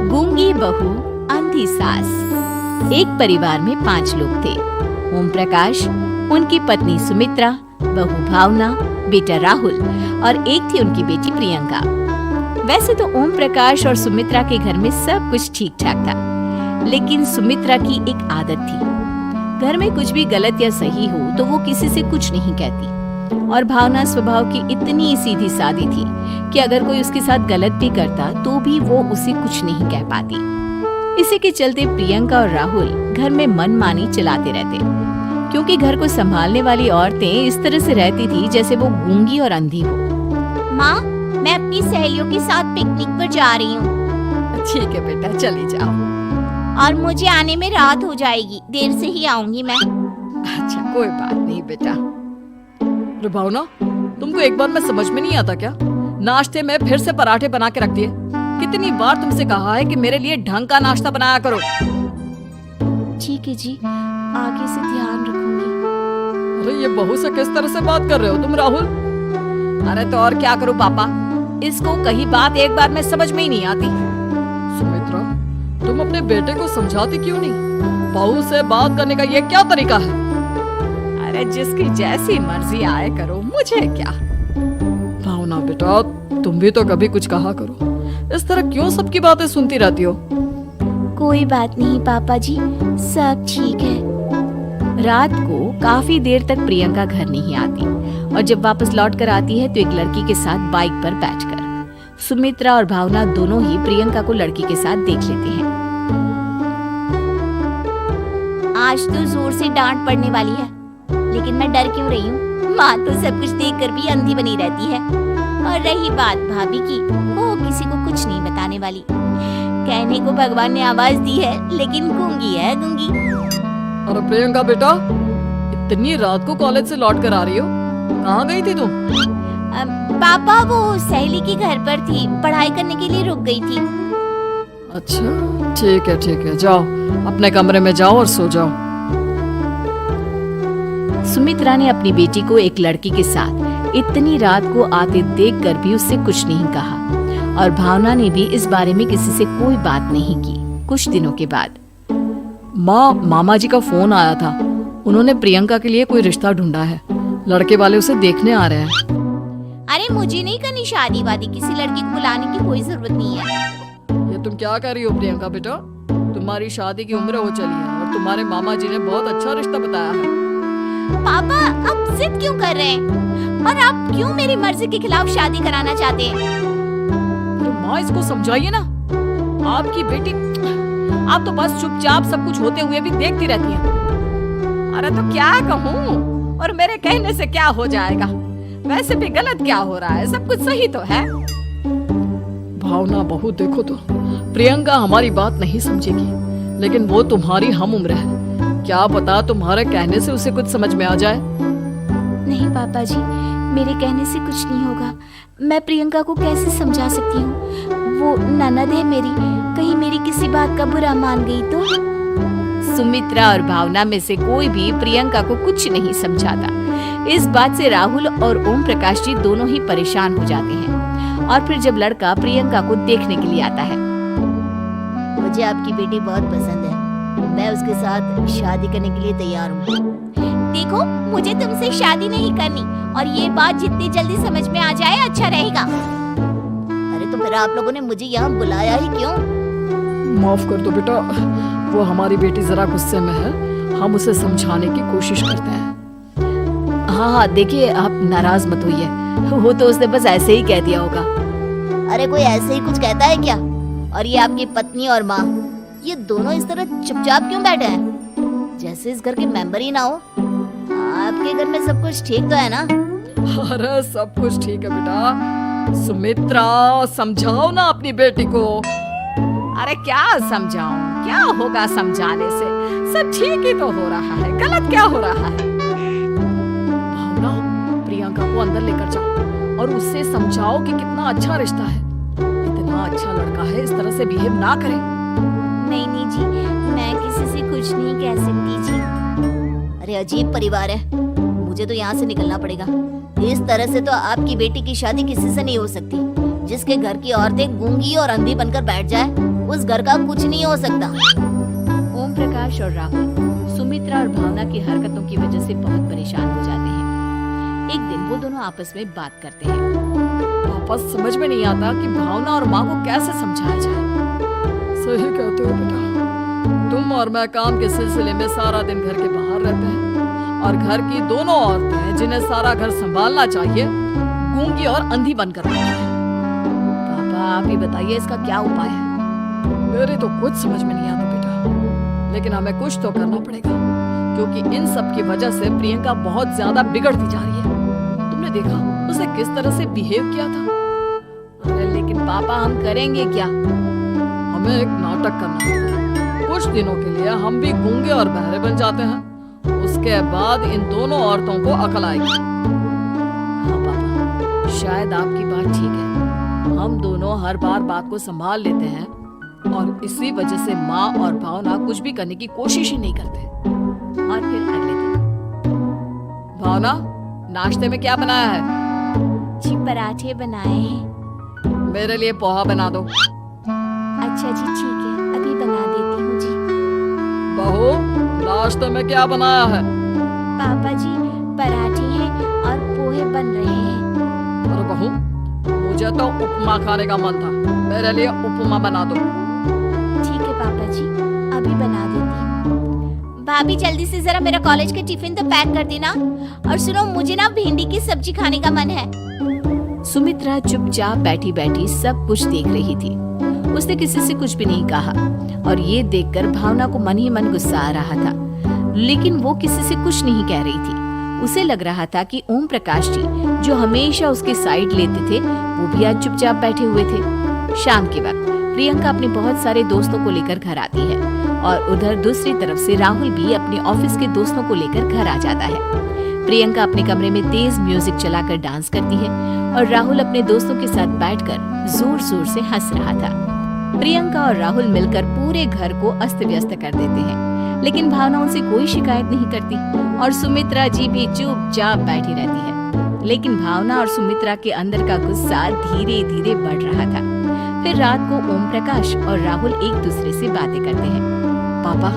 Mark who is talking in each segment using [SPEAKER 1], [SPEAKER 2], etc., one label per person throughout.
[SPEAKER 1] गूंगी बहू, अंधी सास। एक परिवार में 5 लोग थे। ओम प्रकाश, उनकी पत्नी सुमित्रा, बहू भावना, बेटा राहुल और एक थी उनकी बेटी प्रियंका। वैसे तो ओम प्रकाश और सुमित्रा के घर में सब कुछ ठीक ठाक था, लेकिन सुमित्रा की एक आदत थी। घर में कुछ भी गलत या सही हो तो वो किसी से कुछ नहीं कहती। और भावना स्वभाव की इतनी सीधी सादी थी कि अगर कोई उसके साथ गलत भी करता तो भी वो उसे कुछ नहीं कह पाती। इसी के चलते प्रियंका और राहुल घर में मनमानी चलाते रहते, क्योंकि घर को संभालने वाली औरतें इस तरह से रहती थी जैसे वो गूंगी और अंधी हो।
[SPEAKER 2] माँ, मैं अपनी सहेलियों के साथ पिकनिक पर जा रही हूँ।
[SPEAKER 1] ठीक है बेटा, चली जाओ।
[SPEAKER 2] और मुझे आने में रात हो जाएगी, देर से ही आऊंगी मैं।
[SPEAKER 1] अच्छा, कोई बात नहीं बेटा।
[SPEAKER 3] अरे भावना, तुमको एक बार में समझ में नहीं आता क्या? नाश्ते में फिर से पराठे बना के रख दिए। कितनी बार तुमसे कहा है कि मेरे लिए ढंग का नाश्ता बनाया करो।
[SPEAKER 2] ठीक है जी, आगे से ध्यान रखूंगी।
[SPEAKER 3] अरे ये बहू से किस तरह से बात कर रहे हो तुम राहुल?
[SPEAKER 1] अरे तो और क्या करूं पापा, इसको कही बात एक बार में समझ में ही नहीं आती।
[SPEAKER 3] सुमित्रा, तुम अपने बेटे को समझाती क्यों नहीं? बहू से बात करने का ये क्या तरीका है?
[SPEAKER 1] अरे जिसकी जैसी मर्जी आए करो, मुझे क्या।
[SPEAKER 3] भावना बेटा, तुम भी तो कभी कुछ कहा करो। इस तरह क्यों सबकी बातें सुनती रहती हो?
[SPEAKER 2] कोई बात नहीं पापा जी, सब ठीक है।
[SPEAKER 1] रात को काफी देर तक प्रियंका घर नहीं आती और जब वापस लौट कर आती है तो एक लड़की के साथ बाइक पर बैठकर सुमित्रा और भावना दोनों ही प्रियंका को लड़की के साथ देख लेते हैं।
[SPEAKER 2] आज तो जोर से डांट पड़ने वाली है, लेकिन मैं डर क्यों रही हूँ? माँ तो सब कुछ देखकर भी अंधी बनी रहती है। और रही बात भाभी की, वो किसी को कुछ नहीं बताने वाली। कहने को भगवान ने आवाज दी है, लेकिन गूंगी है गूंगी।
[SPEAKER 3] अरे प्रियंका बेटा, इतनी रात को कॉलेज से लौट कर आ रही हो? कहाँ गई थी तुम?
[SPEAKER 2] पापा, वो सहेली के घर पर थी, पढ़ाई करने के लिए रुक गई थी।
[SPEAKER 3] अच्छा, ठीक है, जाओ अपने कमरे में जाओ और सो जाओ।
[SPEAKER 1] सुमित्रा ने अपनी बेटी को एक लड़की के साथ इतनी रात को आते देखकर भी उससे कुछ नहीं कहा और भावना ने भी इस बारे में किसी से कोई बात नहीं की। कुछ दिनों के बाद
[SPEAKER 3] मामा जी का फोन आया था। उन्होंने प्रियंका के लिए कोई रिश्ता ढूंढा है। लड़के वाले उसे देखने आ रहे हैं।
[SPEAKER 2] अरे मुझे नहीं करनी शादी वादी, किसी लड़की को बुलाने की कोई जरूरत नहीं है।
[SPEAKER 3] ये तुम क्या कर रही हो प्रियंका बेटा? तुम्हारी शादी की उम्र हो चली है और तुम्हारे मामा जी ने बहुत अच्छा रिश्ता बताया है।
[SPEAKER 2] पापा, आप जिद क्यों कर रहे हैं? और आप क्यों मेरी मर्जी के खिलाफ शादी कराना चाहते हैं?
[SPEAKER 3] तो माँ, इसको समझाइए ना। आपकी बेटी,
[SPEAKER 1] आप तो बस चुपचाप सब कुछ होते हुए भी देखती रहती हैं। अरे तो क्या कहूँ, और मेरे कहने से क्या हो जाएगा? वैसे भी गलत क्या हो रहा है, सब कुछ सही तो है।
[SPEAKER 3] भावना बहू, देखो तो प्रियंका हमारी बात नहीं समझेगी, लेकिन वो तुम्हारी हम उम्र है। क्या पता तुम्हारे कहने से उसे कुछ समझ में आ जाए।
[SPEAKER 2] नहीं पापा जी, मेरे कहने से कुछ नहीं होगा। मैं प्रियंका को कैसे समझा सकती हूँ? वो ननद है मेरी, कहीं मेरी किसी बात का बुरा मान गई तो?
[SPEAKER 1] सुमित्रा और भावना में से कोई भी प्रियंका को कुछ नहीं समझाता। इस बात से राहुल और ओम प्रकाश जी दोनों ही परेशान हो जाते हैं। और फिर जब लड़का प्रियंका को देखने के लिए आता है,
[SPEAKER 2] मुझे आपकी बेटी बहुत पसंद है, मैं उसके साथ शादी करने के लिए तैयार हूँ। देखो, मुझे तुमसे शादी नहीं करनी, और ये बात जितनी जल्दी समझ में आ जाए अच्छा रहेगा। अरे तो फिर आप लोगों ने मुझे यहाँ बुलाया ही क्यों?
[SPEAKER 3] माफ कर दो बेटा, वो हमारी बेटी जरा गुस्से में है। हम उसे समझाने की कोशिश करते हैं।
[SPEAKER 1] हाँ, देखिए आप नाराज मत होइए, वो तो उसने बस ऐसे ही कह दिया होगा।
[SPEAKER 2] अरे कोई ऐसे ही कुछ कहता है क्या? और ये आपकी पत्नी और माँ, ये दोनों इस तरह चुपचाप क्यों बैठे हैं, जैसे इस घर के मेंबर ही ना हो? आपके घर में सब कुछ ठीक तो है ना?
[SPEAKER 3] अरे सब कुछ ठीक है बेटा। सुमित्रा, समझाओ ना अपनी बेटी को।
[SPEAKER 1] अरे क्या समझाऊं, क्या होगा समझाने से? सब ठीक ही तो हो रहा है, गलत क्या हो रहा है?
[SPEAKER 3] भावना, प्रियंका को अंदर लेकर जाओ और उससे समझाओ कि कितना अच्छा रिश्ता है। इतना अच्छा लड़का है, इस तरह से बिहेव ना करे।
[SPEAKER 2] नहीं जी, मैं किसी से कुछ नहीं कह सकती जी। अरे अजीब परिवार है, मुझे तो यहाँ से निकलना पड़ेगा। इस तरह से तो आपकी बेटी की शादी किसी से नहीं हो सकती, जिसके घर की औरतें गूंगी और अंधी बनकर बैठ जाए। उस घर का कुछ नहीं हो सकता।
[SPEAKER 1] ओम प्रकाश और राहुल सुमित्रा और भावना की हरकतों की वजह से बहुत परेशान हो जाते हैं। एक दिन वो दोनों आपस में बात करते हैं।
[SPEAKER 3] वापस समझ में नहीं आता कि भावना और माँ को कैसे समझाया जाए। सही कहते हो बेटा, तुम और मैं काम के सिलसिले में सारा दिन घर के बाहर रहते हैं और घर की दोनों औरतें जिन्हें सारा घर संभालना चाहिए गूंगी और अंधी बनकर रहती हैं।
[SPEAKER 1] पापा आप ही बताइए इसका क्या उपाय है?
[SPEAKER 3] मेरी तो कुछ समझ में नहीं आता बेटा, लेकिन हमें कुछ तो करना पड़ेगा क्योंकि इन सब की वजह से प्रियंका बहुत ज्यादा बिगड़ती जा रही है। तुमने देखा उसे किस तरह से बिहेव किया था।
[SPEAKER 1] अरे लेकिन पापा हम करेंगे क्या?
[SPEAKER 3] हमें एक नाटक करना होगा। कुछ दिनों के लिए हम भी गूंगे और बहरे बन जाते हैं, उसके बाद इन दोनों औरतों को अकल आएगी।
[SPEAKER 1] हाँ पापा, शायद आपकी बात ठीक है।
[SPEAKER 3] हम दोनों हर बार बात को संभाल लेते हैं और इसी वजह से माँ और भावना कुछ भी करने की कोशिश ही नहीं करते।
[SPEAKER 1] और फिर अगले दिन
[SPEAKER 3] भावना, नाश्ते में क्या बनाया है?
[SPEAKER 2] जी पराठे बनाए हैं।
[SPEAKER 3] मेरे लिए पोहा बना दो।
[SPEAKER 2] अच्छा जी ठीक है, अभी बना देती हूँ जी।
[SPEAKER 3] बहू, नाश्ते में क्या बनाया है?
[SPEAKER 2] पापा जी पराठे हैं और पोहे बन रहे हैं।
[SPEAKER 3] अरे बहू, मुझे तो उपमा खाने का मन था, मेरे लिए उपमा बना दो।
[SPEAKER 2] ठीक है पापा जी, अभी बना देती हूँ। भाभी जल्दी से जरा मेरा कॉलेज का टिफिन तो पैक कर देना। और सुनो, मुझे ना भिंडी की सब्जी खाने का मन है।
[SPEAKER 1] सुमित्रा चुपचाप बैठी बैठी सब कुछ देख रही थी। उसने किसी से कुछ भी नहीं कहा और ये देखकर भावना को मन ही मन गुस्सा आ रहा था, लेकिन वो किसी से कुछ नहीं कह रही थी। उसे लग रहा था कि ओम प्रकाश जी जो हमेशा उसके साइड लेते थे वो भी आज चुपचाप बैठे हुए थे। शाम के वक्त प्रियंका अपने बहुत सारे दोस्तों को लेकर घर आती है और उधर दूसरी तरफ से राहुल भी अपने ऑफिस के दोस्तों को लेकर घर आ जाता है। प्रियंका अपने कमरे में तेज म्यूजिक चलाकर डांस करती है और राहुल अपने दोस्तों के साथ बैठकर जोर जोर से हंस रहा था। प्रियंका और राहुल मिलकर पूरे घर को अस्त व्यस्त कर देते हैं, लेकिन भावना उनसे कोई शिकायत नहीं करती और सुमित्रा जी भी चुपचाप बैठी रहती है। लेकिन भावना और सुमित्रा के अंदर का गुस्सा धीरे धीरे बढ़ रहा था। फिर रात को ओम प्रकाश और राहुल एक दूसरे से बातें करते हैं।
[SPEAKER 3] पापा,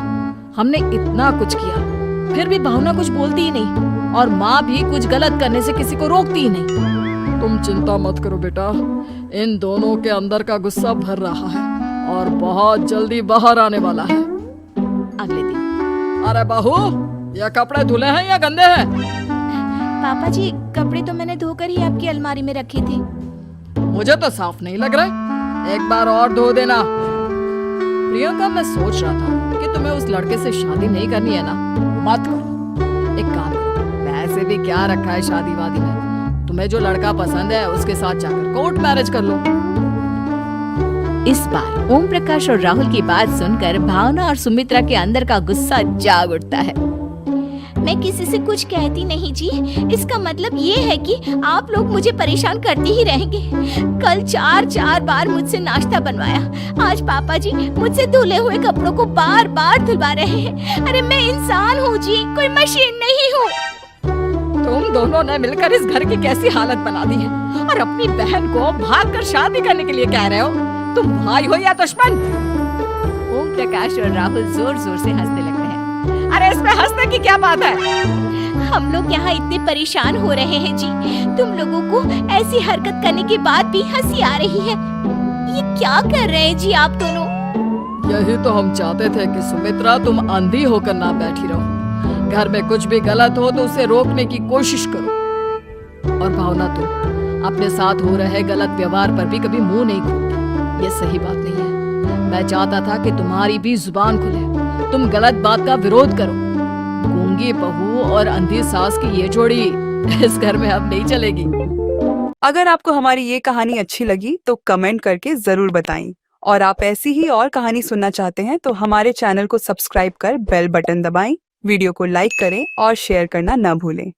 [SPEAKER 3] हमने इतना कुछ किया फिर भी भावना कुछ बोलती ही नहीं और माँ भी कुछ गलत करने से किसी को रोकती ही नहीं। तुम चिंता मत करो बेटा, इन दोनों के अंदर का गुस्सा भर रहा है और बहुत जल्दी बाहर आने वाला है।
[SPEAKER 1] अगले दिन
[SPEAKER 3] अरे बहू, ये कपड़े धुले हैं या गंदे हैं?
[SPEAKER 2] पापा जी कपड़े तो मैंने धोकर ही आपकी अलमारी में रखे थे।
[SPEAKER 3] मुझे तो साफ नहीं लग रहा, एक बार और धो देना। प्रियंका, मैं सोच रहा था कि तुम्हें उस लड़के से शादी नहीं करनी है ना, मत करो। एक काम करो, वैसे भी क्या रखा है शादी वादी में, तुम्हें जो लड़का पसंद है उसके साथ जाकर कोर्ट मैरिज कर लो।
[SPEAKER 1] इस बार ओम प्रकाश और राहुल की बात सुनकर भावना और सुमित्रा के अंदर का गुस्सा जाग उठता है।
[SPEAKER 2] मैं किसी से कुछ कहती नहीं जी, इसका मतलब ये है कि आप लोग मुझे परेशान करते ही रहेंगे। कल 4 बार मुझसे नाश्ता बनवाया, आज पापा जी मुझसे धुले हुए कपड़ों को बार बार धुलवा रहे हैं। अरे मैं इंसान हूँ जी, कोई मशीन नहीं हूँ।
[SPEAKER 3] तुम दोनों ने मिलकर इस घर की कैसी हालत बना दी है और अपनी बहन को भागकर शादी करने के लिए कह रहे हो। तुम भाई हो या दुश्मन?
[SPEAKER 1] ओम प्रकाश और राहुल जोर जोर से हंसने लगते हैं।
[SPEAKER 3] अरे इसमें हंसने की क्या बात है?
[SPEAKER 2] हम लोग यहाँ इतने परेशान हो रहे हैं जी, तुम लोगों को ऐसी हरकत करने के बाद भी हंसी आ रही है। ये क्या कर रहे हैं जी आप दोनों?
[SPEAKER 3] यही तो हम चाहते थे कि सुमित्रा तुम अंधी होकर ना बैठी रहो। घर में कुछ भी गलत हो तो उसे रोकने की कोशिश करो। और भावना, तुम अपने साथ हो रहे गलत व्यवहार पर भी कभी मुंह नहीं खोलती, ये सही बात नहीं है। मैं चाहता था कि तुम्हारी भी जुबान खुले, तुम गलत बात का विरोध करो। गूंगी बहू और अंधी सास की ये जोड़ी इस घर में अब नहीं चलेगी।
[SPEAKER 4] अगर आपको हमारी ये कहानी अच्छी लगी तो कमेंट करके जरूर बताएं और आप ऐसी ही और कहानी सुनना चाहते हैं तो हमारे चैनल को सब्सक्राइब कर बेल बटन दबाएं, वीडियो को लाइक करें और शेयर करना न भूलें।